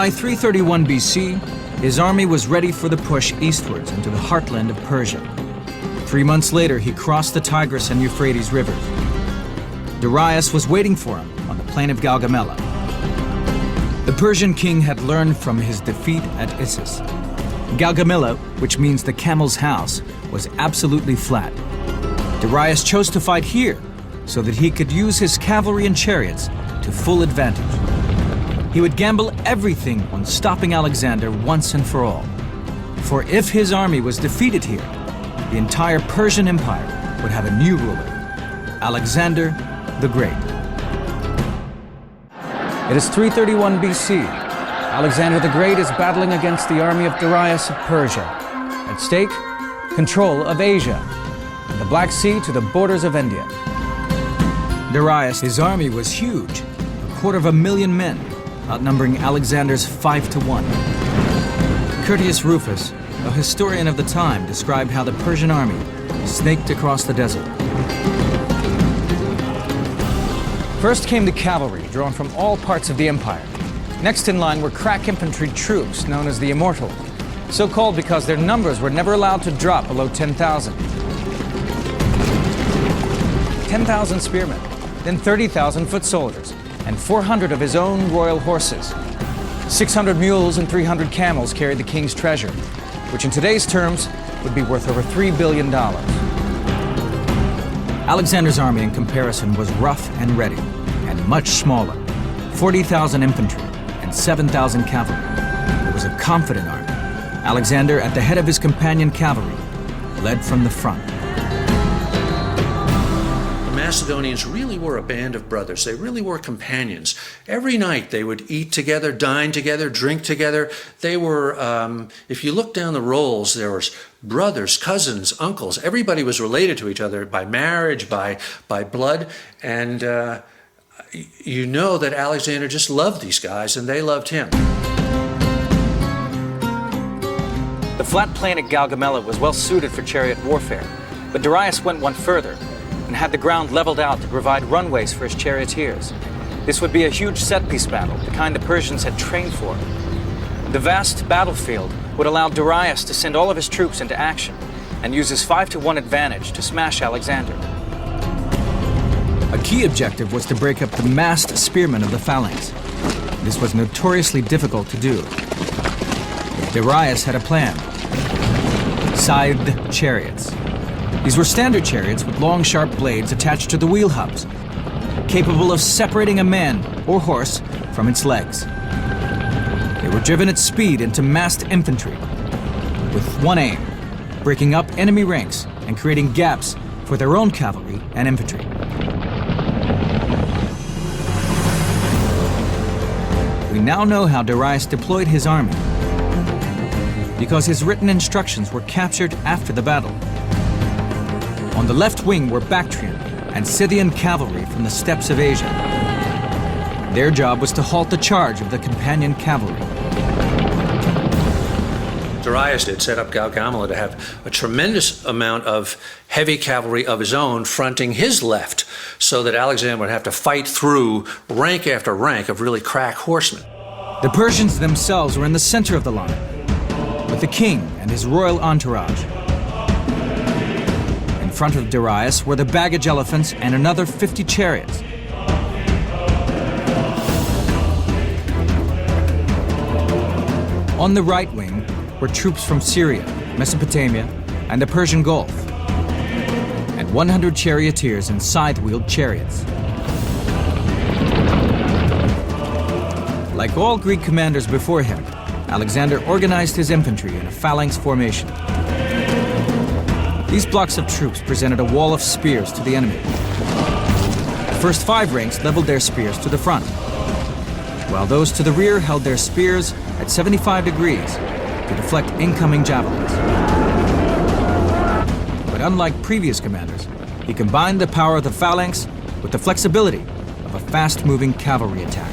By 331 BC, his army was ready for the push eastwards into the heartland of Persia. 3 months later, he crossed the Tigris and Euphrates rivers. Darius was waiting for him on the plain of Gaugamela. The Persian king had learned from his defeat at Issus. Gaugamela, which means the camel's house, was absolutely flat. Darius chose to fight here so that he could use his cavalry and chariots to full advantage. He would gamble everything on stopping Alexander once and for all. For if his army was defeated here, the entire Persian Empire would have a new ruler, Alexander the Great. It is 331 BC. Alexander the Great is battling against the army of Darius of Persia. At stake, control of Asia, from the Black Sea to the borders of India. Darius, his army was huge, 250,000 men, outnumbering Alexander's 5-1. Curtius Rufus, a historian of the time, described how the Persian army snaked across the desert. First came the cavalry, drawn from all parts of the empire. Next in line were crack infantry troops, known as the Immortal, so called because their numbers were never allowed to drop below 10,000. 10,000 spearmen, then 30,000 foot soldiers, and 400 of his own royal horses. 600 mules and 300 camels carried the king's treasure, which in today's terms would be worth over $3 billion. Alexander's army in comparison was rough and ready, and much smaller. 40,000 infantry and 7,000 cavalry. It was a confident army. Alexander, at the head of his companion cavalry, led from the front. The Macedonians really were a band of brothers. They really were companions. Every night they would eat together, dine together, drink together. They were, if you look down the rolls, there was brothers, cousins, uncles. Everybody was related to each other by marriage, by blood. And you know that Alexander just loved these guys and they loved him. The flat plain at Gaugamela was well suited for chariot warfare, but Darius went one further and had the ground leveled out to provide runways for his charioteers. This would be a huge set-piece battle, the kind the Persians had trained for. The vast battlefield would allow Darius to send all of his troops into action and use his 5-1 advantage to smash Alexander. A key objective was to break up the massed spearmen of the phalanx. This was notoriously difficult to do. Darius had a plan. Scythed chariots. These were standard chariots with long, sharp blades attached to the wheel hubs, capable of separating a man or horse from its legs. They were driven at speed into massed infantry, with one aim, breaking up enemy ranks and creating gaps for their own cavalry and infantry. We now know how Darius deployed his army, because his written instructions were captured after the battle. On the left wing were Bactrian and Scythian cavalry from the steppes of Asia. Their job was to halt the charge of the companion cavalry. Darius had set up Gaugamela to have a tremendous amount of heavy cavalry of his own fronting his left, so that Alexander would have to fight through rank after rank of really crack horsemen. The Persians themselves were in the center of the line, with the king and his royal entourage. In front of Darius were the baggage elephants and another 50 chariots. On the right wing were troops from Syria, Mesopotamia, and the Persian Gulf, and 100 charioteers in scythe-wheeled chariots. Like all Greek commanders before him, Alexander organized his infantry in a phalanx formation. These blocks of troops presented a wall of spears to the enemy. The first 5 ranks leveled their spears to the front, while those to the rear held their spears at 75 degrees to deflect incoming javelins. But unlike previous commanders, he combined the power of the phalanx with the flexibility of a fast-moving cavalry attack.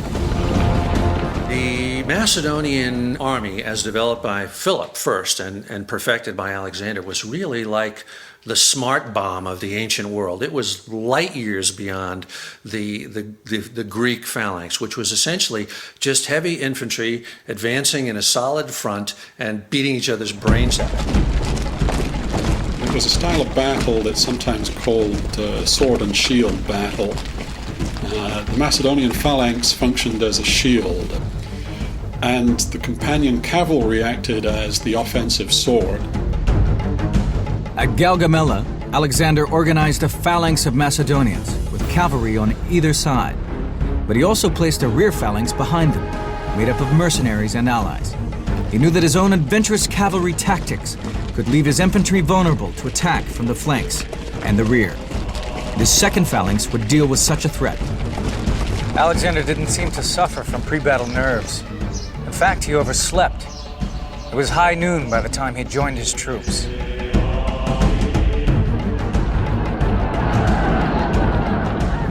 The Macedonian army, as developed by Philip first and perfected by Alexander, was really like the smart bomb of the ancient world. It was light years beyond the Greek phalanx, which was essentially just heavy infantry advancing in a solid front and beating each other's brains out. It was a style of battle that's sometimes called sword and shield battle. The Macedonian phalanx functioned as a shield, and the companion cavalry acted as the offensive sword. At Gaugamela, Alexander organized a phalanx of Macedonians with cavalry on either side. But he also placed a rear phalanx behind them, made up of mercenaries and allies. He knew that his own adventurous cavalry tactics could leave his infantry vulnerable to attack from the flanks and the rear. This second phalanx would deal with such a threat. Alexander didn't seem to suffer from pre-battle nerves. In fact, he overslept. It was high noon by the time he joined his troops.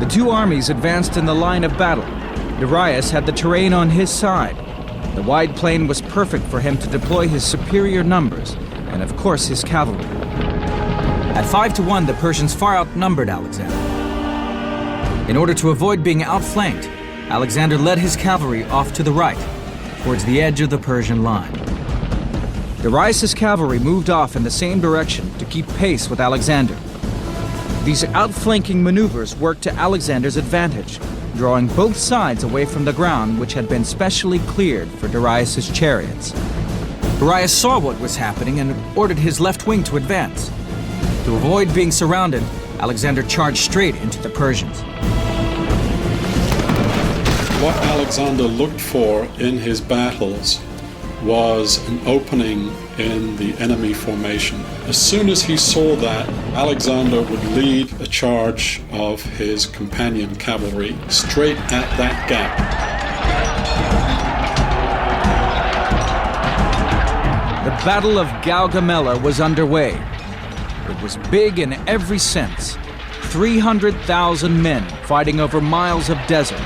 The two armies advanced in the line of battle. Darius had the terrain on his side. The wide plain was perfect for him to deploy his superior numbers, and of course his cavalry. At 5-1, the Persians far outnumbered Alexander. In order to avoid being outflanked, Alexander led his cavalry off to the right, towards the edge of the Persian line. Darius' cavalry moved off in the same direction to keep pace with Alexander. These outflanking maneuvers worked to Alexander's advantage, drawing both sides away from the ground which had been specially cleared for Darius' chariots. Darius saw what was happening and ordered his left wing to advance. To avoid being surrounded, Alexander charged straight into the Persians. What Alexander looked for in his battles was an opening in the enemy formation. As soon as he saw that, Alexander would lead a charge of his companion cavalry straight at that gap. The Battle of Gaugamela was underway. It was big in every sense. 300,000 men fighting over miles of desert,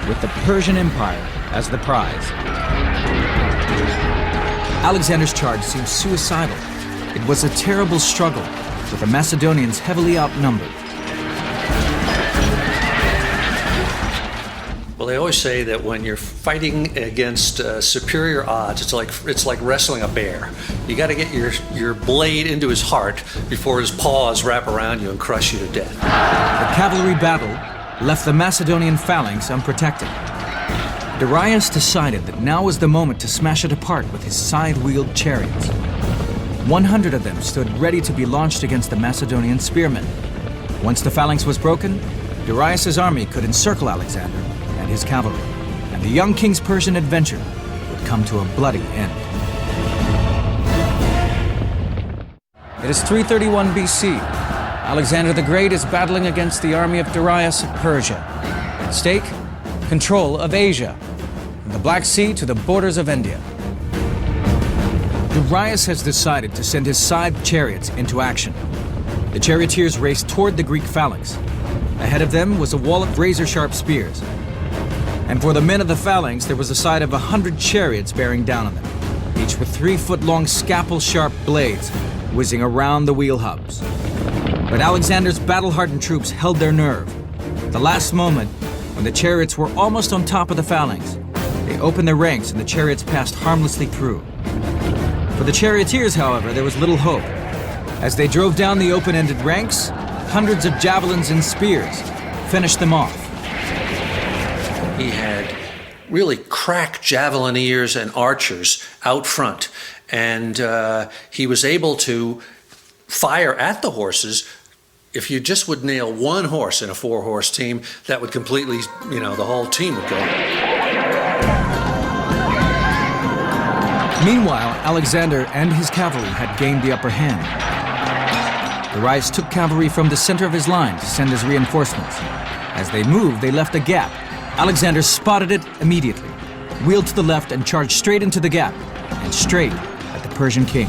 with the Persian Empire as the prize. Alexander's charge seemed suicidal. It was a terrible struggle, with the Macedonians heavily outnumbered. Well, they always say that when you're fighting against superior odds, it's like wrestling a bear. You got to get your blade into his heart before his paws wrap around you and crush you to death. The cavalry battle left the Macedonian phalanx unprotected. Darius decided that now was the moment to smash it apart with his side-wheeled chariots. 100 of them stood ready to be launched against the Macedonian spearmen. Once the phalanx was broken, Darius' army could encircle Alexander and his cavalry, and the young king's Persian adventure would come to a bloody end. It is 331 BC. Alexander the Great is battling against the army of Darius of Persia. At stake, control of Asia, from the Black Sea to the borders of India. Darius has decided to send his side chariots into action. The charioteers raced toward the Greek phalanx. Ahead of them was a wall of razor-sharp spears. And for the men of the phalanx, there was a side of 100 chariots bearing down on them, each with 3-foot-long scalpel-sharp blades whizzing around the wheel hubs. But Alexander's battle-hardened troops held their nerve. At the last moment, when the chariots were almost on top of the phalanx, they opened their ranks and the chariots passed harmlessly through. For the charioteers, however, there was little hope. As they drove down the open-ended ranks, hundreds of javelins and spears finished them off. He had really crack javelineers and archers out front, and he was able to fire at the horses. If you just would nail one horse in a 4-horse team, that would completely, the whole team would go. Meanwhile, Alexander and his cavalry had gained the upper hand. Darius took cavalry from the center of his line to send his reinforcements. As they moved, they left a gap. Alexander spotted it immediately, wheeled to the left and charged straight into the gap, and straight at the Persian king.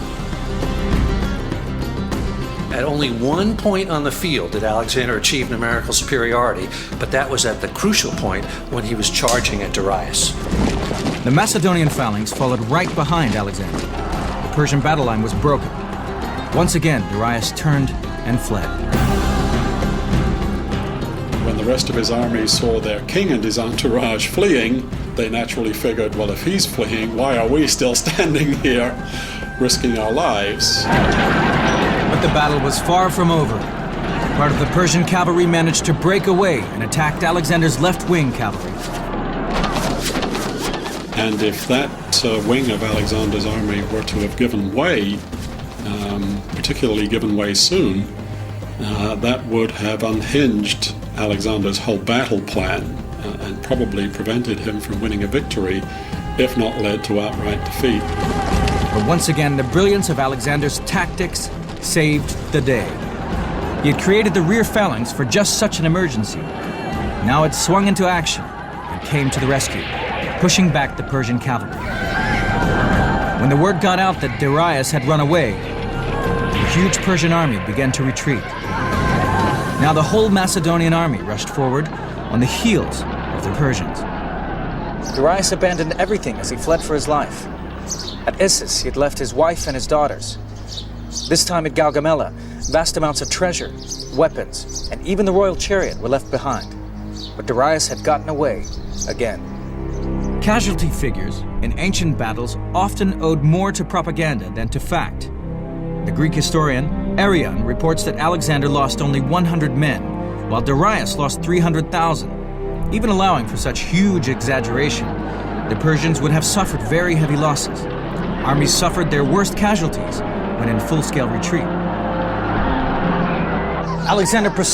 At only one point on the field did Alexander achieve numerical superiority, but that was at the crucial point when he was charging at Darius. The Macedonian phalanx followed right behind Alexander. The Persian battle line was broken. Once again, Darius turned and fled. When the rest of his army saw their king and his entourage fleeing, they naturally figured, well, if he's fleeing, why are we still standing here risking our lives? But the battle was far from over. Part of the Persian cavalry managed to break away and attacked Alexander's left-wing cavalry. And if that wing of Alexander's army were to have given way, particularly given way soon, that would have unhinged Alexander's whole battle plan and probably prevented him from winning a victory, if not led to outright defeat. But once again, the brilliance of Alexander's tactics saved the day. He had created the rear phalanx for just such an emergency. Now it swung into action and came to the rescue, pushing back the Persian cavalry. When the word got out that Darius had run away, the huge Persian army began to retreat. Now the whole Macedonian army rushed forward on the heels of the Persians. Darius abandoned everything as he fled for his life. At Issus, he had left his wife and his daughters. This time at Gaugamela, vast amounts of treasure, weapons, and even the royal chariot were left behind. But Darius had gotten away again. Casualty figures in ancient battles often owed more to propaganda than to fact. The Greek historian Arrian reports that Alexander lost only 100 men, while Darius lost 300,000. Even allowing for such huge exaggeration, the Persians would have suffered very heavy losses. Armies suffered their worst casualties when in full-scale retreat. Alexander pursued